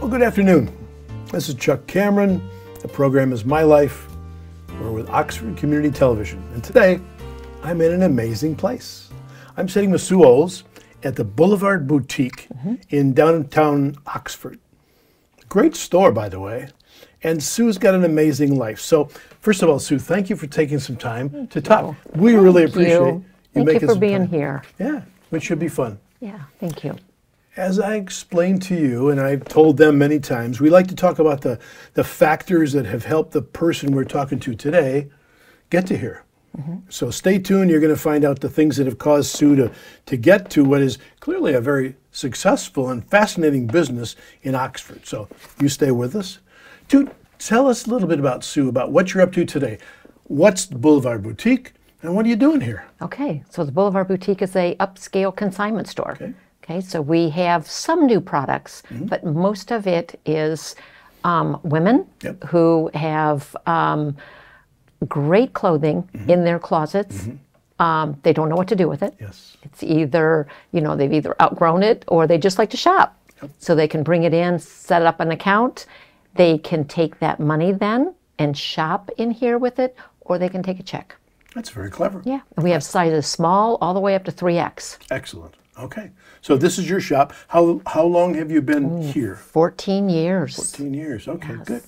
Well, good afternoon. This is Chuck Cameron. The program is My Life. We're with Oxford Community Television. And today, I'm in an amazing place. I'm sitting with Sue Oles at the Boulevard Boutique in downtown Oxford. Great store, by the way. And Sue's got an amazing life. So, first of all, Sue, thank you for taking some time to talk. We really appreciate you Thank you for being here. Yeah, it should be fun. Yeah, thank you. As I explained to you, and I've told them many times, we like to talk about the factors that have helped the person we're talking to today get to here. So stay tuned. You're going to find out the things that have caused Sue to get to what is clearly a very successful and fascinating business in Oxford. So you stay with us. Tell us a little bit about Sue, about what you're up to today. What's the Boulevard Boutique, and what are you doing here? Okay, so the Boulevard Boutique is a upscale consignment store. Okay, so we have some new products, but most of it is women who have great clothing in their closets. They don't know what to do with it. It's either, they've either outgrown it or they just like to shop. So they can bring it in, set up an account. They can take that money then and shop in here with it, or they can take a check. That's very clever. Yeah, and we have sizes small all the way up to 3X. Excellent. Okay, so this is your shop. How long have you been here? 14 years. 14 years. Okay, good.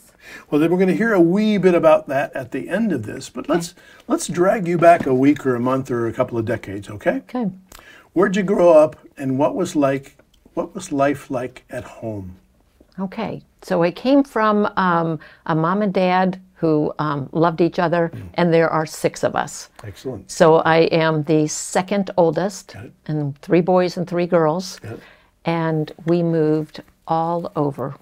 Well, then we're going to hear a wee bit about that at the end of this, but let's drag you back a week or a month or a couple of decades, okay? Okay. Where'd you grow up, and what was life like at home? Okay, so I came from a mom and dad who loved each other, and there are 6 of us. Excellent. So I am the second oldest, and 3 boys and 3 girls, and we moved all over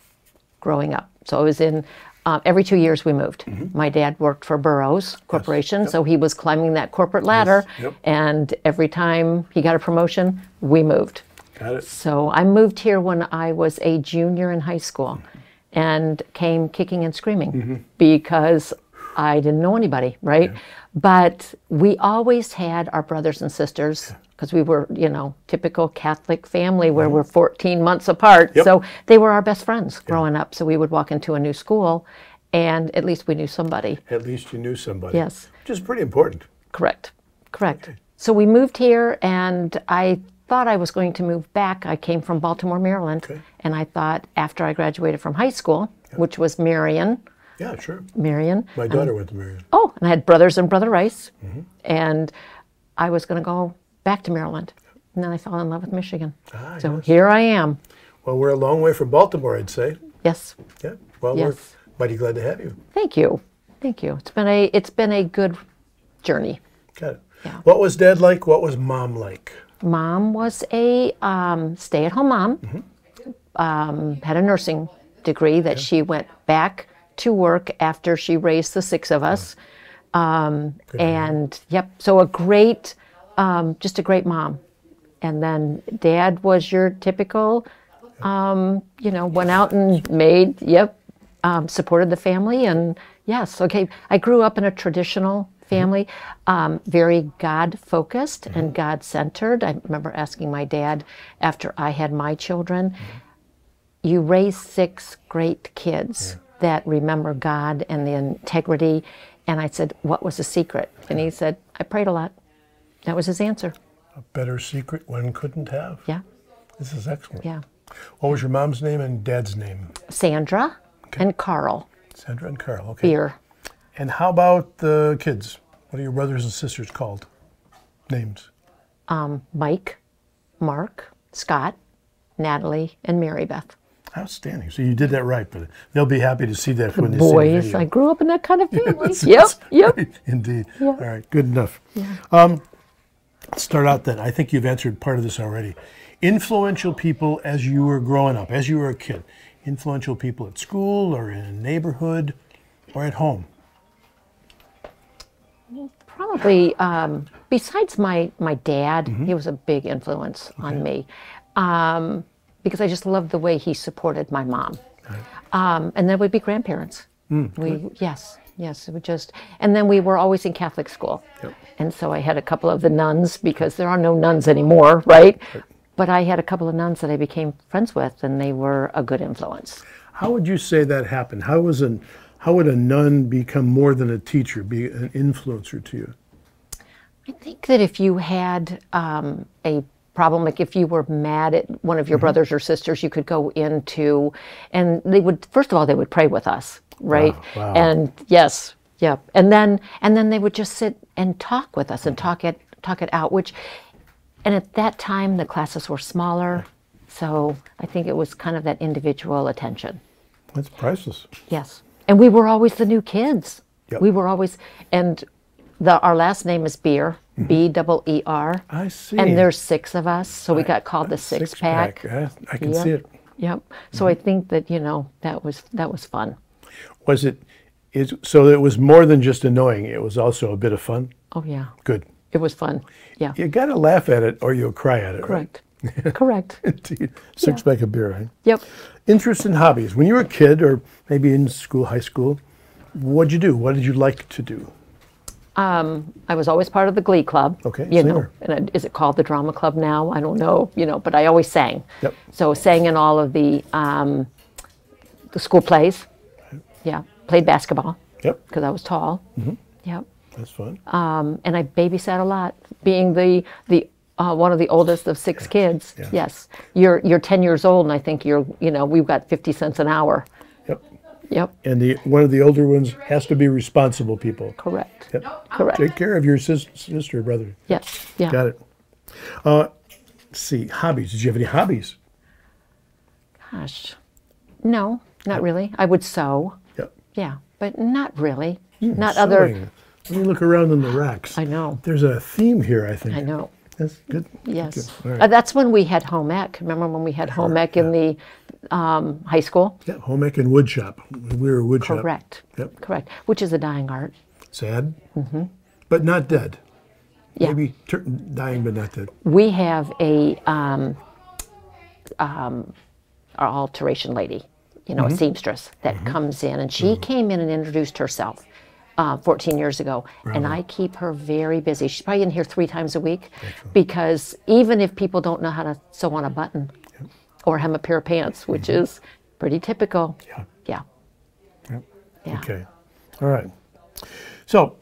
growing up. So I was in, every 2 years we moved. My dad worked for Burroughs Corporation, so he was climbing that corporate ladder, and every time he got a promotion, we moved. Got it. So I moved here when I was a junior in high school and came kicking and screaming because I didn't know anybody, right? But we always had our brothers and sisters because we were, typical Catholic family where we're 14 months apart. So they were our best friends growing up. So we would walk into a new school and at least we knew somebody. At least you knew somebody. Yes. Which is pretty important. Correct. So we moved here and I thought I was going to move back. I came from Baltimore, Maryland, and I thought after I graduated from high school, which was Marion. Yeah, sure. Marion. My daughter went to Marion. Oh, and I had brothers in Brother Rice, and I was going to go back to Maryland. And then I fell in love with Michigan. So here I am. Well, we're a long way from Baltimore, I'd say. Yes. Yeah. Well, we're mighty glad to have you. Thank you. Thank you. It's been a good journey. Got it. Yeah. What was Dad like? What was Mom like? Mom was a stay-at-home mom, had a nursing degree that she went back to work after she raised the 6 of us. So a great, just a great mom. And then Dad was your typical, went out and made, supported the family. And yes, okay, I grew up in a traditional family, very God-focused and God-centered. I remember asking my dad after I had my children, you raise 6 great kids that remember God and the integrity. And I said, what was the secret? And he said, I prayed a lot. That was his answer. A better secret one couldn't have. Yeah. This is excellent. Yeah. What was your mom's name and Dad's name? Sandra and Carl. Sandra and Carl, okay. Beer. And how about the kids? What are your brothers and sisters called? Names? Mike, Mark, Scott, Natalie, and Mary Beth. Outstanding. So you did that right, but they'll be happy to see that when they see the video. I grew up in that kind of family. Right. Indeed. Yeah. All right, good enough. Yeah. Let's start out then. I think you've answered part of this already. Influential people as you were growing up, as you were a kid. Influential people at school or in a neighborhood or at home. Probably, besides my dad, he was a big influence on me because I just loved the way he supported my mom. And then would be grandparents. Yes, it would just, and then we were always in Catholic school. And so I had a couple of the nuns because there are no nuns anymore, right? but I had a couple of nuns that I became friends with, and they were a good influence. How would you say that happened? How would a nun become more than a teacher, be an influencer to you? I think that if you had a problem, like if you were mad at one of your brothers or sisters, you could go into, and they would, first of all, they would pray with us, right? Wow. And yes, yeah, and then they would just sit and talk with us and talk it out. And at that time, the classes were smaller, so I think it was kind of that individual attention. That's priceless. Yes, and we were always the new kids. Yep. We were always, and our last name is Beer, B-E-E-R. I see. And there's 6 of us, so we got called the six pack. I can see it. Yep. So I think that, that was fun. So it was more than just annoying. It was also a bit of fun. Oh yeah. Good. It was fun. Yeah. You got to laugh at it or you'll cry at it. Correct. Right? Correct. Indeed. Six-pack of beer, right? Yep. Interests and hobbies. When you were a kid or maybe in school, high school, what'd you do? What did you like to do? I was always part of the Glee Club. Okay, You singer. know, and is it called the Drama Club now? I don't know. But I always sang. Yep. So sang in all of the school plays. Yeah. Played basketball Yep. because I was tall. Yep. That's fun. And I babysat a lot, being the one of the oldest of 6 kids. Yeah. Yes. You're 10 years old, and I think we've got 50 cents an hour. Yep. Yep. And one of the older ones has to be responsible people. Correct. Yep. Correct. Take care of your sister or brother. Yes. Yeah. Got it. Let's see, hobbies. Did you have any hobbies? Gosh. No, not really. I would sew. Yep. Yeah, but not really. Not other. Sewing. Let me look around in the racks. I know. There's a theme here, I think. I know. That's good. Yes. Good. All right. That's when we had home ec. Remember when we had home ec in the high school? Yeah, home ec and wood shop. We were a wood shop. Correct. Yep. Correct. Which is a dying art. Sad, but not dead. Yeah. Maybe dying, but not dead. We have our alteration lady, a seamstress that comes in, and she came in and introduced herself 14 years ago, and I keep her very busy. She's probably in here 3 times a week. Excellent. Because even if people don't know how to sew on a button or hem a pair of pants, which is pretty typical. Yeah. Yeah. Yep. Yeah. Okay. All right. So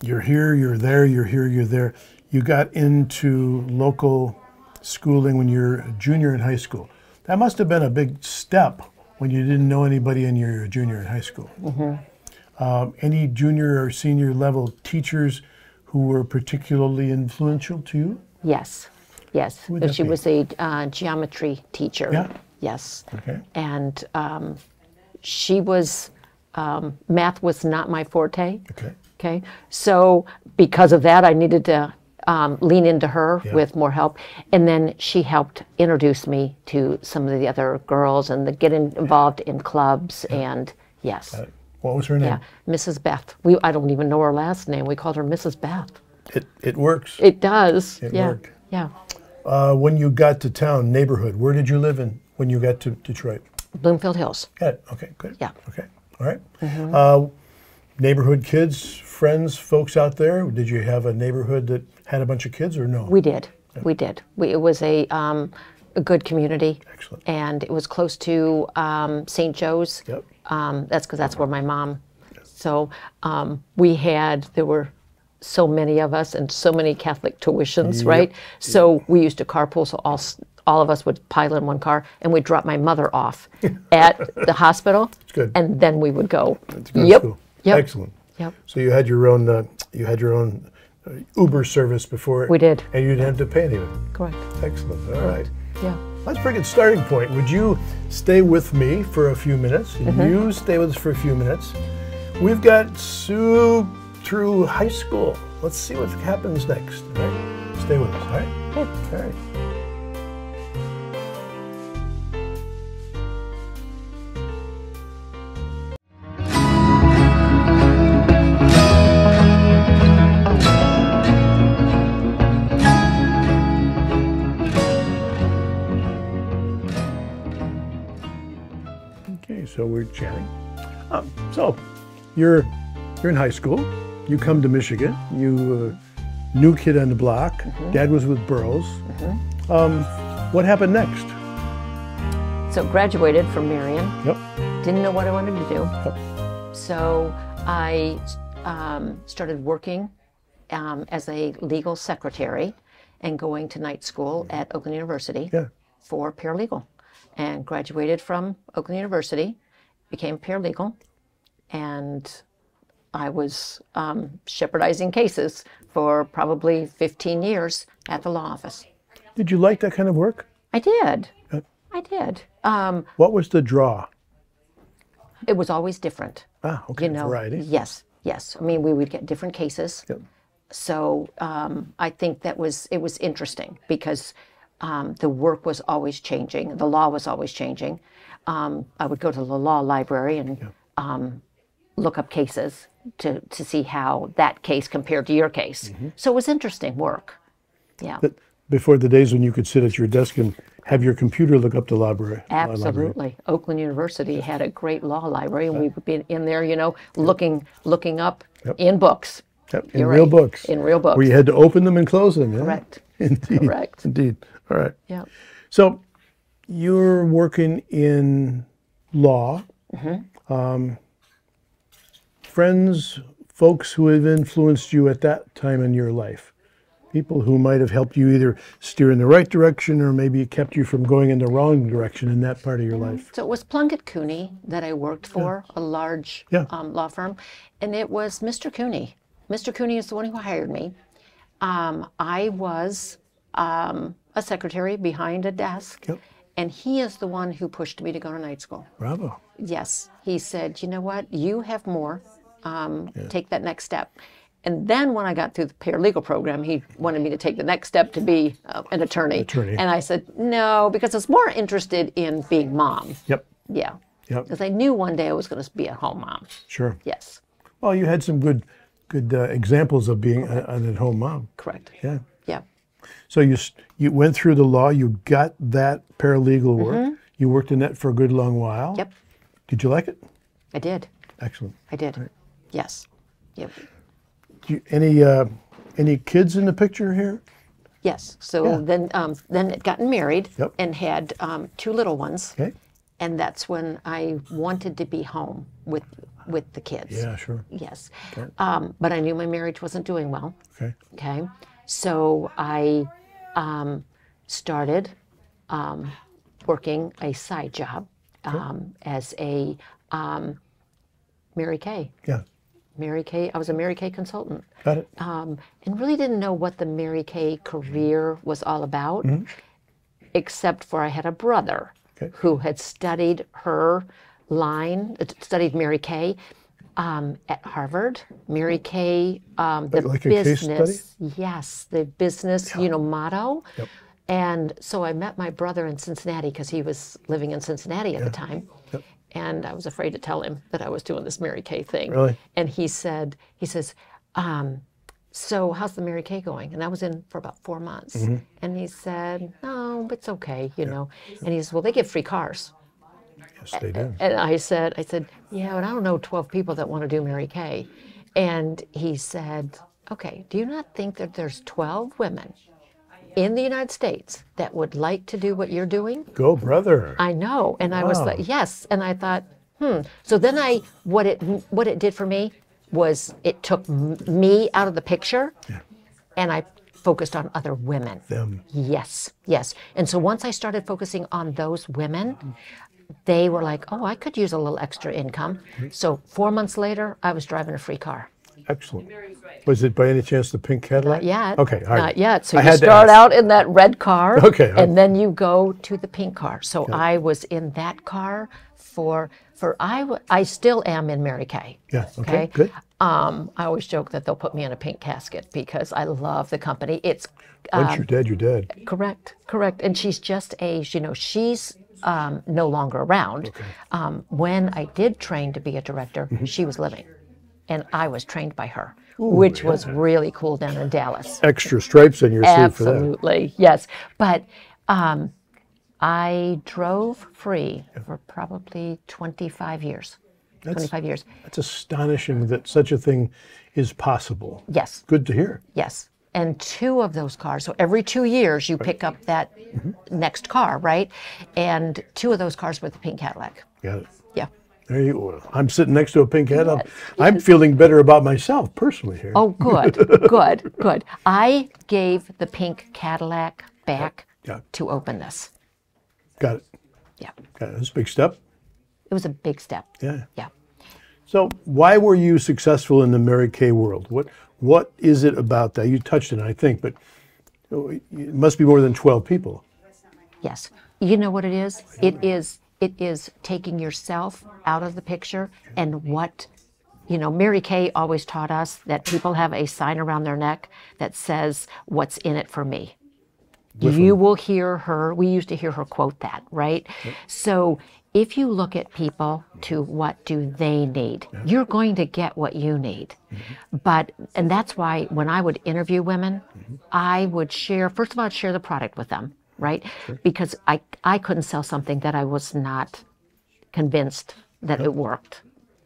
you're here, you're there, you're here, you're there. You got into local schooling when you're a junior in high school. That must have been a big step when you didn't know anybody and you're a junior in high school. Any junior or senior level teachers who were particularly influential to you? Yes. Yes. Who would that She be? was a geometry teacher. Yeah. Yes. Okay. And she was, math was not my forte. Okay. Okay. So because of that, I needed to lean into her Yeah. with more help. And then she helped introduce me to some of the other girls and get involved in clubs. And yes. What was her name? Yeah. Mrs. Beth. I don't even know her last name. We called her Mrs. Beth. It works. It does. It yeah. worked. Yeah. When you got to town, neighborhood, where did you live in when you got to Detroit? Bloomfield Hills. Good. Okay, good. Yeah. Okay. All right. Neighborhood kids, friends, folks out there? Did you have a neighborhood that had a bunch of kids or no? We did. We did. It was a good community. Excellent. And it was close to St. Joe's. Yep. That's because that's where my mom. So there were so many of us and so many Catholic tuitions, Yep. right? So we used to carpool. So all of us would pile in one car, and we'd drop my mother off at the hospital. That's good. And then we would go. To go to Yep. school. Yep. Excellent. Yep. So you had your own Uber service before. We did. And you didn't have to pay anything. Correct. Excellent. All right. Yeah. That's a pretty good starting point. Would you stay with me for a few minutes? And you stay with us for a few minutes. We've got Sue through high school. Let's see what happens next. All right? Stay with us, all right? Good. All right. Okay, so we're chatting. So you're in high school. You come to Michigan. You new kid on the block. Dad was with Burroughs. What happened next? So graduated from Marion. Yep. Didn't know what I wanted to do. Yep. So I started working as a legal secretary and going to night school at Oakland University for paralegal. And graduated from Oakland University, became paralegal, and I was shepherdizing cases for probably 15 years at the law office. Did you like that kind of work? I did. I did. What was the draw? It was always different. Ah, okay, variety. Yes, yes. I mean, we would get different cases. Yep. So I think it was interesting because the work was always changing. The law was always changing. I would go to the law library and look up cases to see how that case compared to your case. So it was interesting work. Yeah. But before the days when you could sit at your desk and have your computer look up the library. Absolutely. Oakland University had a great law library, and we would be in there, you know, looking up in books. Yep. In real books. In real books. Where you had to open them and close them. Yeah? Correct. Indeed. Correct. Indeed. All right. Yeah. So you're working in law. Friends, folks who have influenced you at that time in your life. People who might have helped you either steer in the right direction or maybe kept you from going in the wrong direction in that part of your life. So it was Plunkett Cooney that I worked for, a large law firm, and it was Mr. Cooney. Mr. Cooney is the one who hired me. I was a secretary behind a desk, and he is the one who pushed me to go to night school. Bravo. Yes. He said, you know what, you have more. Take that next step. And then when I got through the paralegal program, he wanted me to take the next step to be an attorney. And I said, no, because I was more interested in being mom. Yep. Yeah. Yep. Because I knew one day I was going to be a home mom. Sure. Yes. Well, you had some good examples of being an at-home mom. Correct. Yeah. Yeah. So you went through the law, you got that paralegal work, you worked in that for a good long while. Yep. Did you like it? I did. Excellent. I did. Right. Yes. Yep. Any kids in the picture here? Yes. So then it gotten married and had 2 little ones. Okay. And that's when I wanted to be home with the kids. Yeah, sure. Yes. Okay. But I knew my marriage wasn't doing well. Okay. Okay. So I started working a side job as a Mary Kay. Yeah. Mary Kay. I was a Mary Kay consultant. Got it. And really didn't know what the Mary Kay career was all about, except for I had a brother who had studied her line, studied Mary Kay at Harvard. Mary Kay, the like a business, case study? yes, the business, motto. Yep. And so I met my brother in Cincinnati because he was living in Cincinnati at the time. Yep. And I was afraid to tell him that I was doing this Mary Kay thing. Really? And he says, so how's the Mary Kay going? And I was in for about 4 months. And he said, no, it's okay, you know. And he says, well, they give free cars. Yes, they do. And I said, yeah, but I don't know 12 people that want to do Mary Kay. And he said, okay, do you not think that there's 12 women in the United States that would like to do what you're doing? Go, brother. I know. And I was like, yes. And I thought, So then what it did for me was it took me out of the picture and I focused on other women. Them. Yes, yes. And so once I started focusing on those women, they were like, oh, I could use a little extra income. So 4 months later, I was driving a free car. Excellent. Was it by any chance the pink Cadillac? Not yet. Okay. Not yet. So you start out in that red car, and then you go to the pink car. So I was in that car I still am in Mary Kay. Yeah. Okay. Good. I always joke that they'll put me in a pink casket because I love the company. It's once you're dead, you're dead. Correct. And she's just aged. You know, she's no longer around. When I did train to be a director, she was living. And I was trained by her, which was really cool down in Dallas. Extra stripes in your suit for that. Absolutely, yes. But I drove free for probably 25 years. 25 years. That's astonishing that such a thing is possible. Yes. Good to hear. Yes. And 2 of those cars, so every 2 years you pick up that next car, right? And 2 of those cars were the pink Cadillac. Got it. Yeah. There you go. I'm sitting next to a pink head. Yes, I'm feeling better about myself personally here. Oh, good, good, good. I gave the pink Cadillac back Yeah. to open this. Got it. Yeah. Got it. That's a big step. It was a big step. Yeah. Yeah. So why were you successful in the Mary Kay world? What is it about that? You touched on it, I think, but it must be more than 12 people. Yes. You know what it is? It is taking yourself out of the picture and what, Mary Kay always taught us that people have a sign around their neck that says, "What's in it for me?" You will hear her, we used to hear her quote that, right? Yep. So if you look at people to what do they need, you're going to get what you need. And that's why when I would interview women, I would share, first of all, I'd share the product with them, right? Sure. Because I couldn't sell something that I was not convinced that it worked.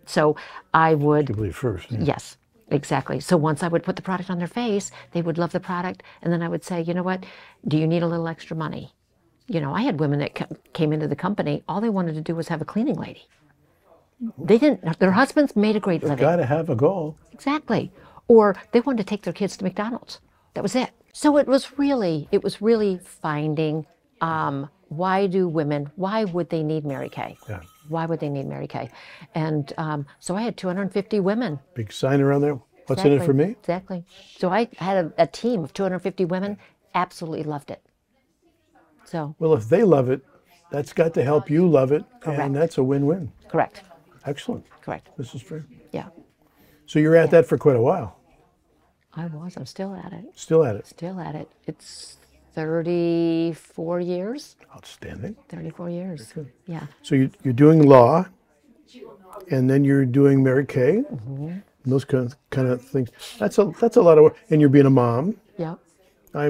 So I would... You believe first. Yeah. Yes. Exactly. So once I would put the product on their face, they would love the product. And then I would say, you know what, do you need a little extra money? I had women that came into the company, all they wanted to do was have a cleaning lady. They didn't, their husbands made a great living. Got to have a goal. Exactly. Or they wanted to take their kids to McDonald's. That was it. So it was really finding why would they need Mary Kay? Yeah. Why would they need Mary Kay? And so I had 250 women. Big sign around there. What's in it for me? Exactly. So I had a team of 250 women, absolutely loved it. So. Well, if they love it, that's got to help you love it. Correct. And that's a win-win. Correct. Excellent. Correct. This is fair. Yeah. So you're at that for quite a while. I'm still at it. Still at it. Still at it. It's 34 years. Outstanding. 34 years. Yeah. So you're doing law, and then you're doing Mary Kay, those kind of things. That's a lot of work. And you're being a mom. Yeah.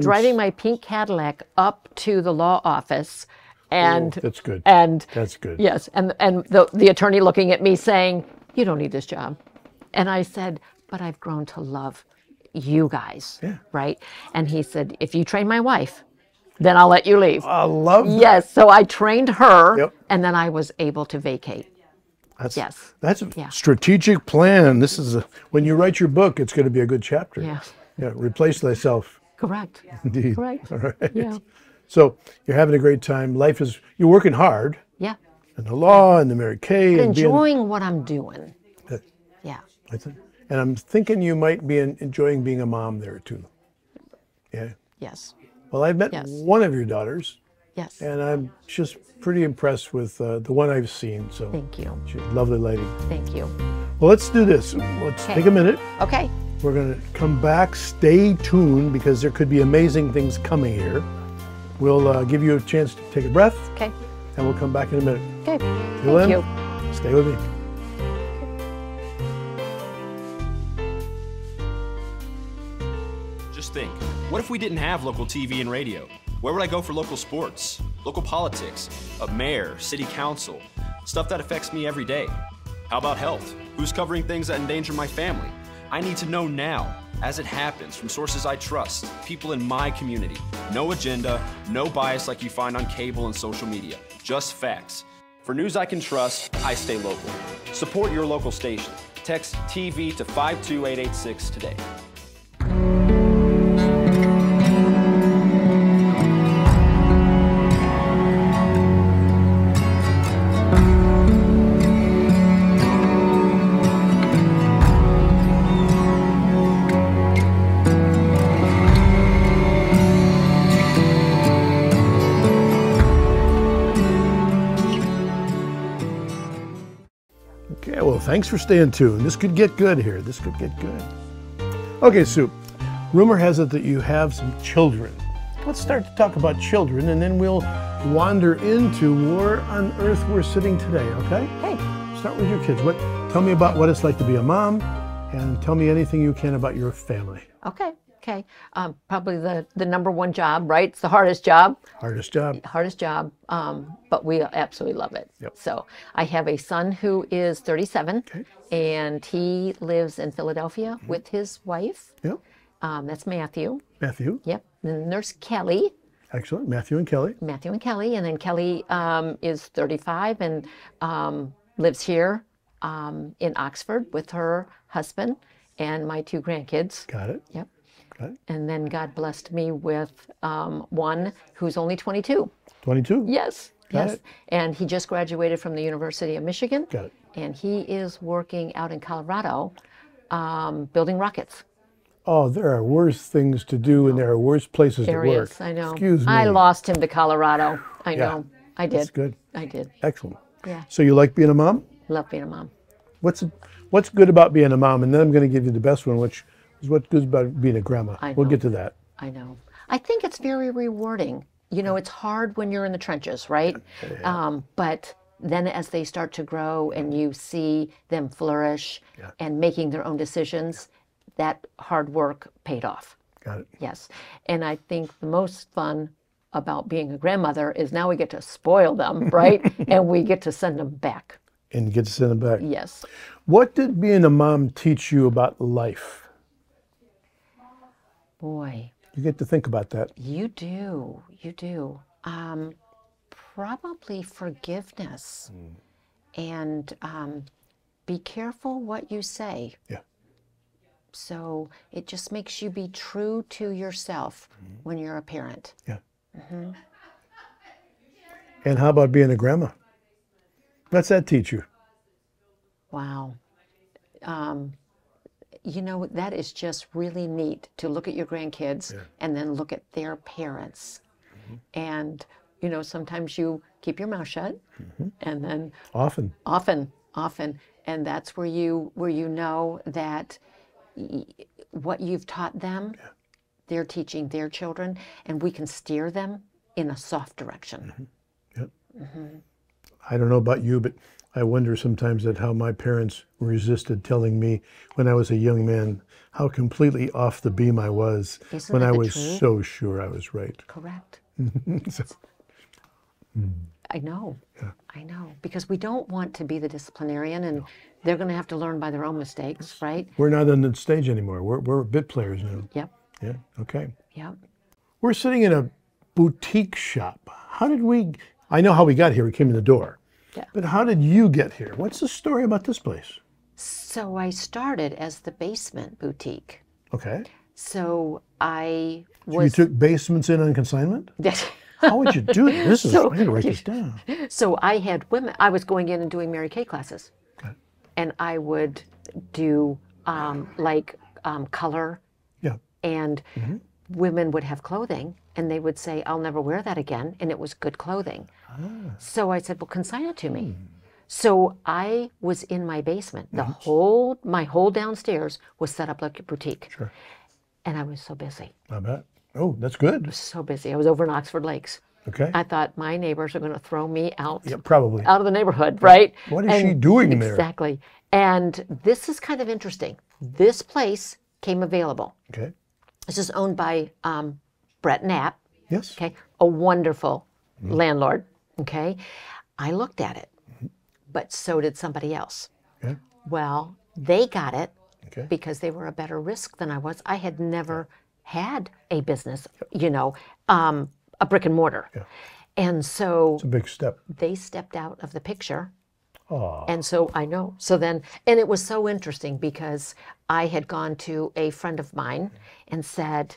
Driving my pink Cadillac up to the law office, and that's good. And that's good. Yes, and the attorney looking at me saying, "You don't need this job," and I said, "But I've grown to love you guys." Yeah. Right? And he said, "If you train my wife, then I'll let you leave." I love that. Yes, so I trained her, and then I was able to vacate. That's a strategic plan. This is when you write your book, it's going to be a good chapter. Yeah. Yeah. Replace thyself. Correct. Indeed. Correct. All right. Yeah. So you're having a great time. You're working hard. Yeah. And the law and the Mary Kay. Enjoying what I'm doing. Yeah. And I'm thinking you might be enjoying being a mom there too. Yeah. Yes. Well, I've met one of your daughters. Yes. And I'm just pretty impressed with the one I've seen. So thank you. She's a lovely lady. Thank you. Well, let's do this. Let's take a minute. Okay. We're going to come back. Stay tuned because there could be amazing things coming here. We'll give you a chance to take a breath. Okay. And we'll come back in a minute. Okay. Thank you. Stay with me. Just think, what if we didn't have local TV and radio? Where would I go for local sports, local politics, a mayor, city council, stuff that affects me every day? How about health? Who's covering things that endanger my family? I need to know now, as it happens, from sources I trust, people in my community. No agenda, no bias like you find on cable and social media, just facts. For news I can trust, I stay local. Support your local station. Text TV to 52886 today. Thanks for staying tuned. This could get good here. This could get good. Okay, Sue. Rumor has it that you have some children. Let's start to talk about children, and then we'll wander into where on earth we're sitting today, okay? Okay. Start with your kids. Tell me about what it's like to be a mom, and tell me anything you can about your family. Okay. Okay. Probably the number one job, right? It's the hardest job. Hardest job. Hardest job. But we absolutely love it. Yep. So I have a son who is 37, and he lives in Philadelphia with his wife. Yep. That's Matthew. Matthew. Yep. Then there's Kelly. Excellent. Matthew and Kelly. Matthew and Kelly. And then Kelly is 35 and lives here in Oxford with her husband and my 2 grandkids. Got it. Yep. Got it. And then God blessed me with one who's only 22. 22. Yes. Got yes. it. And he just graduated from the University of Michigan. Got it. And he is working out in Colorado building rockets. Oh, there are worse things to do and there are worse places to work. Areas, I know. Excuse me. I lost him to Colorado. I Yeah. know. I did. That's good. I did. Excellent. Yeah. So you like being a mom? Love being a mom. What's good about being a mom? And then I'm going to give you the best one, which is what's good about being a grandma. I We'll know. get to that. I know. I think it's very rewarding. You know, it's hard when you're in the trenches, right? But then as they start to grow and you see them flourish and making their own decisions, that hard work paid off. Got it. Yes. And I think the most fun about being a grandmother is now we get to spoil them, right? And we get to send them back. And you get to send them back. Yes. What did being a mom teach you about life? Boy, You get to think about that. you do. You do. Probably forgiveness and be careful what you say. Yeah. So it just makes you be true to yourself when you're a parent. Yeah. And how about being a grandma? What's that teach you? Wow. You know, that is just really neat to look at your grandkids and then look at their parents. And, you know, sometimes you keep your mouth shut and then Often. often, and that's where you know that what you've taught them, they're teaching their children, and we can steer them in a soft direction. Yep. I don't know about you, but I wonder sometimes at how my parents resisted telling me when I was a young man how completely off the beam I was Isn't when that I the was truth? so sure I was right. Correct. So, I know. I know. Because we don't want to be the disciplinarian, and they're going to have to learn by their own mistakes, right? we're not on the stage anymore. We're bit players now. Yep. Yeah. Okay. Yep. We're sitting in a boutique shop. How did we? I know how we got here. We came in the door. Yeah. But how did you get here? What's the story about this place? So I started as the basement boutique. Okay. So I You was. took basements in on consignment? How would you do that? This is, So- I gotta write this down. So I had women. I was going in and doing Mary Kay classes, Okay. and I would do color, Yeah. and women would have clothing, and they would say, "I'll never wear that again," and it was good clothing. So I said, "Well, consign it to me." So I was in my basement. My whole downstairs was set up like a boutique, Sure. and I was so busy, I bet. Oh, that's good. so busy. I was over in Oxford Lakes. Okay. I thought my neighbors are going to throw me out. Yeah, probably. Out of the neighborhood, right? What is she doing there? Exactly. And this is kind of interesting. This place came available. Okay. This is owned by Brett Knapp, Yes. okay? A wonderful landlord, okay? I looked at it, but so did somebody else. Okay. Well, they got it Okay. because they were a better risk than I was. I had never had a business, you know, a brick and mortar. Yeah. And so It's a big step. they stepped out of the picture. Oh. And so I know. So then, and it was so interesting because I had gone to a friend of mine and said,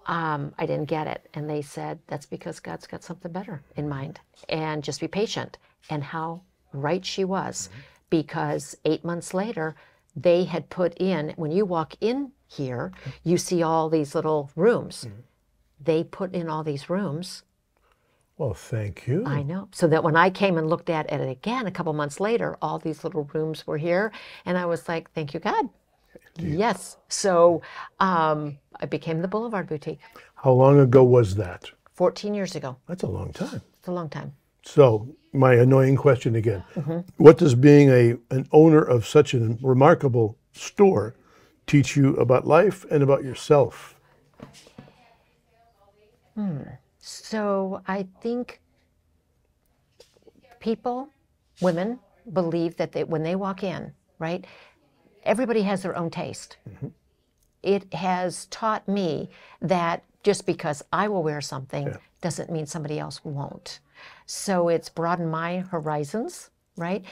I didn't get it. And they said, that's because God's got something better in mind. And just be patient. And how right she was. Because 8 months later, they had put in, when you walk in here, you see all these little rooms. They put in all these rooms. Well, thank you. I know. So that when I came and looked at it again a couple months later, all these little rooms were here. And I was like, thank you, God. Yes. So I became the Boulevard Boutique How long ago was that? 14 years ago. That's a long time. It's a long time. So, my annoying question again. What does being an owner of such a remarkable store teach you about life and about yourself? So I think people, women, believe that when they walk in, right, everybody has their own taste. it has taught me that just because I will wear something doesn't mean somebody else won't. So it's broadened my horizons, right?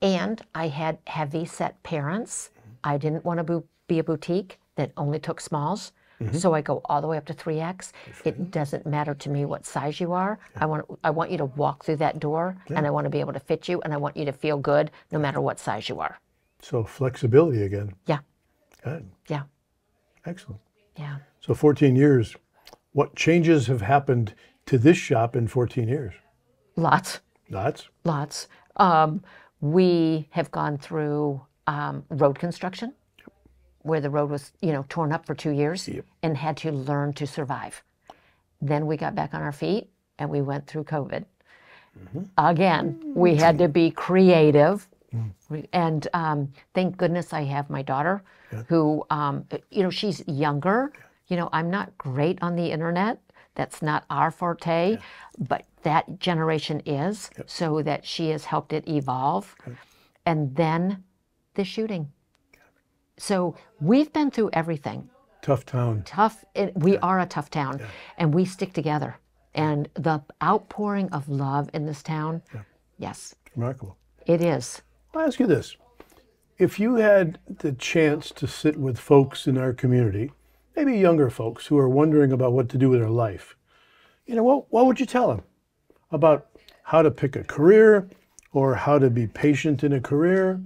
And I had heavy set parents. I didn't want to be a boutique that only took smalls. So I go all the way up to 3X. It doesn't matter to me what size you are. I want you to walk through that door, and I want to be able to fit you, and I want you to feel good no matter what size you are. So flexibility again. Yeah. Good. Yeah. Excellent. Yeah. So 14 years. What changes have happened to this shop in 14 years? Lots. Lots? Lots. We have gone through road construction, where the road was, torn up for 2 years and had to learn to survive. Then we got back on our feet and we went through COVID. Again, we had to be creative. And thank goodness I have my daughter who, she's younger. I'm not great on the internet. That's not our forte, but that generation is, so that she has helped it evolve. And then the shooting. So we've been through everything. Tough town. We are a tough town, and we stick together. And the outpouring of love in this town, yes. Remarkable. It is. I'll ask you this. If you had the chance to sit with folks in our community, maybe younger folks who are wondering about what to do with their life, what would you tell them about how to pick a career, or how to be patient in a career,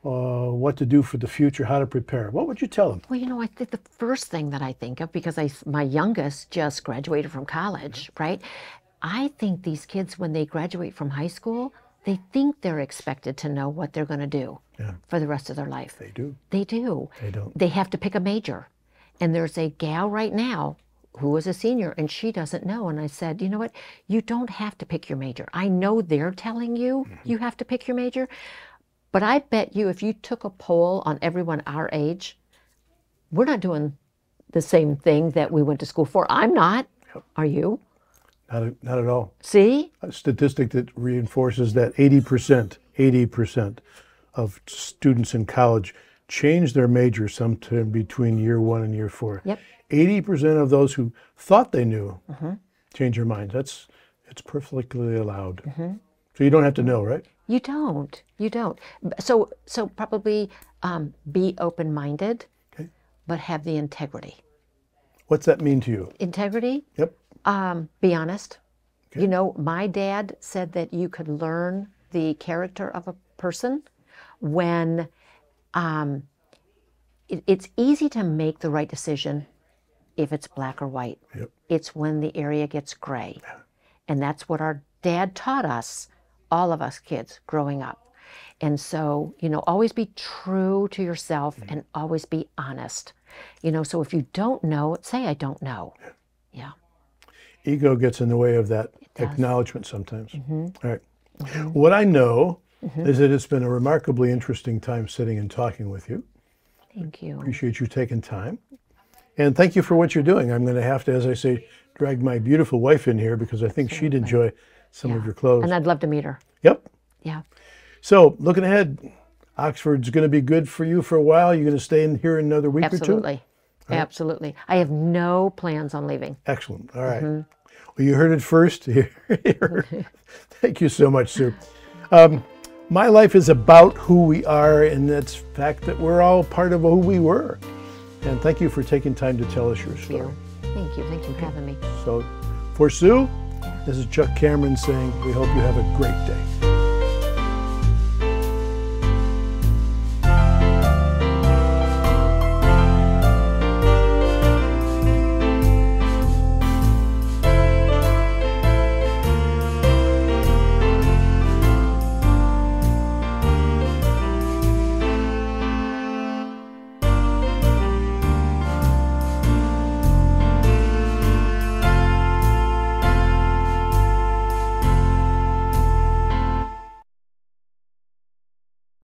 what to do for the future, how to prepare? What would you tell them? Well, I think the first thing that I think of, because my youngest just graduated from college, right? I think these kids, when they graduate from high school, they think they're expected to know what they're going to do for the rest of their life. They do. They do. They don't. They have to pick a major. And there's a gal right now who is a senior, and she doesn't know. And I said, you know what? You don't have to pick your major. I know they're telling you you have to pick your major, but I bet you if you took a poll on everyone our age, we're not doing the same thing that we went to school for. I'm not. Are you? Not at all. See? A statistic that reinforces that 80% of students in college change their major sometime between year 1 and year 4. Yep. 80% of those who thought they knew change their mind. It's perfectly allowed. So you don't have to know, right? You don't. You don't. So probably be open-minded, but have the integrity. What's that mean to you? Integrity? Yep. Be honest. My dad said that you could learn the character of a person when it's easy to make the right decision if it's black or white. Yep. It's when the area gets gray. And that's what our dad taught us, all of us kids growing up. And so, always be true to yourself and always be honest. So if you don't know, say, I don't know. Yeah. Ego gets in the way of that acknowledgement sometimes. All right. What I know is that it's been a remarkably interesting time sitting and talking with you. Thank you. Appreciate you taking time. And thank you for what you're doing. I'm going to have to, as I say, drag my beautiful wife in here because I think she'd enjoy some of your clothes. And I'd love to meet her. Yep. Yeah. So looking ahead, Oxford's going to be good for you for a while. You're going to stay in here another week or two? Absolutely. Absolutely. I have no plans on leaving. Excellent. All right. Well, you heard it first here. Thank you so much, Sue. My life is about who we are, and that's the fact that we're all part of who we were. And thank you for taking time to tell us your story. Thank you. Thank you for having me. So for Sue, this is Chuck Cameron saying we hope you have a great day.